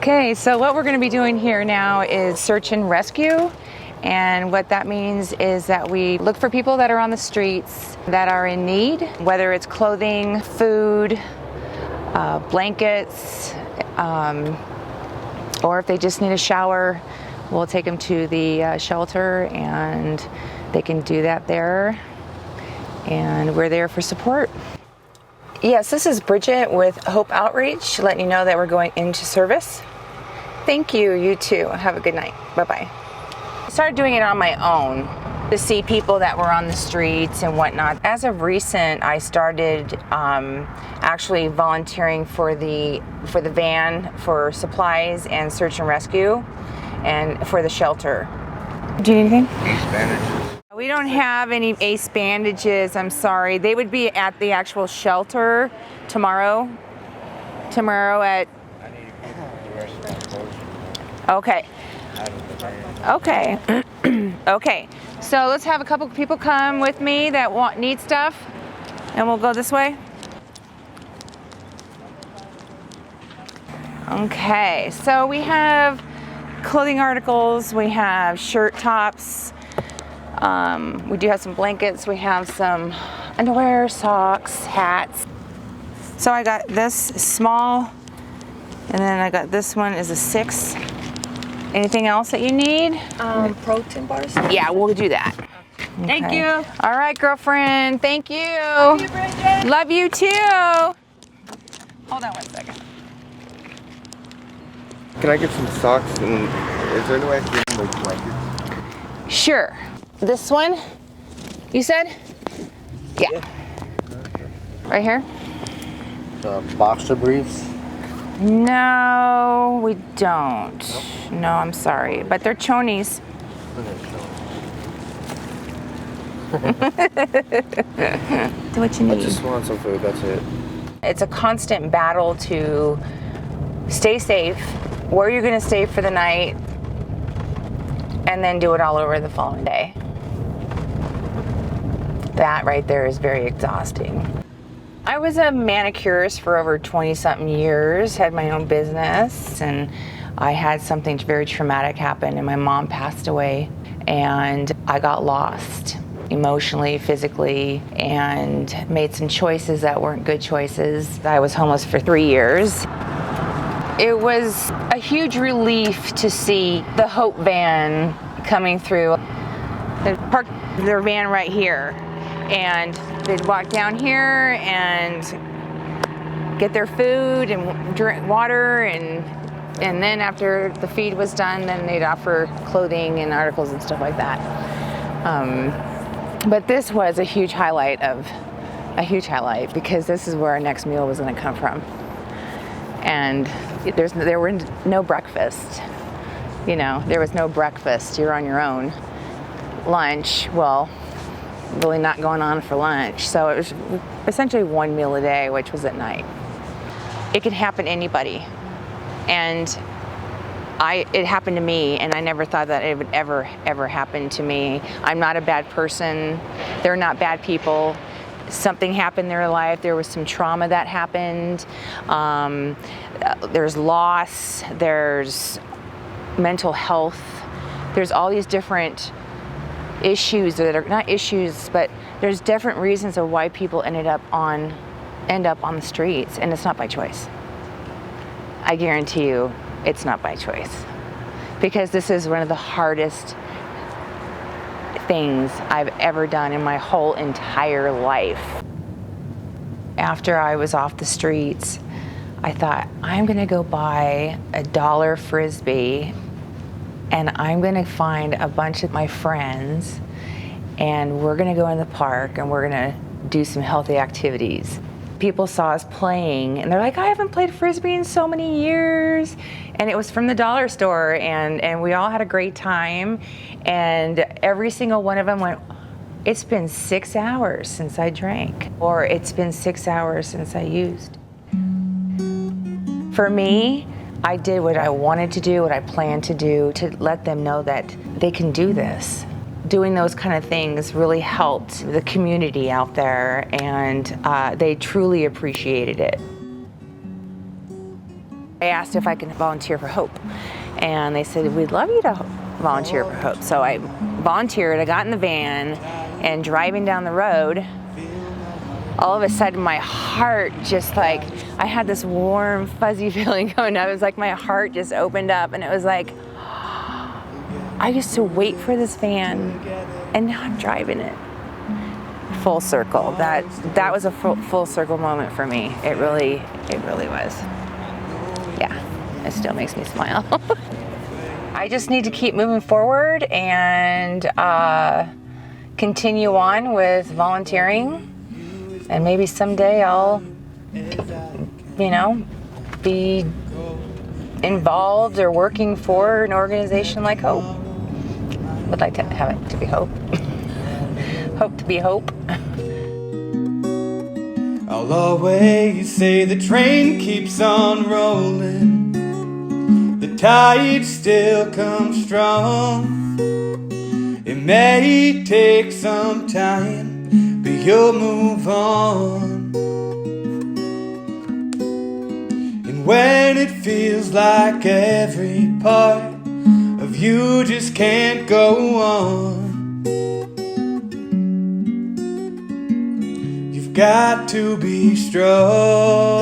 Okay, so what we're going to be doing here now is search and rescue. And what that means is that we look for people that are on the streets that are in need, whether it's clothing, food, blankets, or if they just need a shower, we'll take them to the shelter and they can do that there. And we're there for support. Yes, this is Bridget with Hope Outreach, letting you know that we're going into service. Thank you, you too. Have a good night. Bye-bye. I started doing it on my own to see people that were on the streets and whatnot. As of recent, I started actually volunteering for the van for supplies and search and rescue and for the shelter. Do you need anything? Ace bandages. We don't have any ace bandages, I'm sorry. They would be at the actual shelter tomorrow. Tomorrow at... I need to get the rest of my clothes. Okay. Out of the van. Okay. Okay. So let's have a couple people come with me that need stuff, and we'll go this way. Okay. So we have clothing articles. We have shirt tops. We do have some blankets. We have some underwear, socks, hats. So I got this small, and then I got this one is a 6. Anything else that you need? Protein bars? Yeah, we'll do that. Okay. Thank you. All right, girlfriend. Thank you. Love you, Bridget. Love you too. Hold on 1 second. Can I get some socks and is there any way I can get like blankets? Sure. This one, you said? Yeah. Right here? Boxer briefs? No, we don't. Nope. No, I'm sorry. But they're chonies. Do what you need. I just want some food, that's it. It's a constant battle to stay safe, where you're going to stay for the night, and then do it all over the following day. That right there is very exhausting. I was a manicurist for over 20-something years, had my own business, and I had something very traumatic happen, and my mom passed away, and I got lost emotionally, physically, and made some choices that weren't good choices. I was homeless for 3 years. It was a huge relief to see the Hope van coming through. They parked their van right here, and they'd walk down here and get their food and drink water, and then after the feed was done, then they'd offer clothing and articles and stuff like that. But this was a huge highlight because this is where our next meal was going to come from. And there were no breakfast. You know, there was no breakfast. You're on your own. Lunch, well, really not going on for lunch. So it was essentially one meal a day, which was at night. It could happen to anybody. And it happened to me, and I never thought that it would ever happen to me. I'm not a bad person. They're not bad people. Something happened in their life. There was some trauma that happened. There's loss. There's mental health. There's all these different issues that are not issues, but there's different reasons of why people end up on the streets, and it's not by choice. I guarantee you, it's not by choice, because this is one of the hardest things I've ever done in my whole entire life. After I was off the streets, I thought, I'm gonna go buy a $1 Frisbee, and I'm gonna find a bunch of my friends, and we're gonna go in the park, and we're gonna do some healthy activities. People saw us playing, and they're like, I haven't played Frisbee in so many years. And it was from the dollar store, and we all had a great time. And every single one of them went, it's been 6 hours since I drank, or it's been 6 hours since I used. For me, I did what I wanted to do, what I planned to do, to let them know that they can do this. Doing those kind of things really helped the community out there, and they truly appreciated it. I asked if I could volunteer for Hope, and they said, we'd love you to volunteer for Hope. So I volunteered, I got in the van, and driving down the road, all of a sudden my heart just like, I had this warm, fuzzy feeling going up. It was like my heart just opened up, and it was like, I used to wait for this van, and now I'm driving it. Full circle. That was a full circle moment for me. It really was. Yeah, it still makes me smile. I just need to keep moving forward and continue on with volunteering. And maybe someday I'll, be involved or working for an organization like Hope. Would like to have it to be Hope. Hope to be Hope. I'll always say the train keeps on rolling. The tide still comes strong. It may take some time, but you'll move on. And when it feels like every part of you just can't go on, you've got to be strong.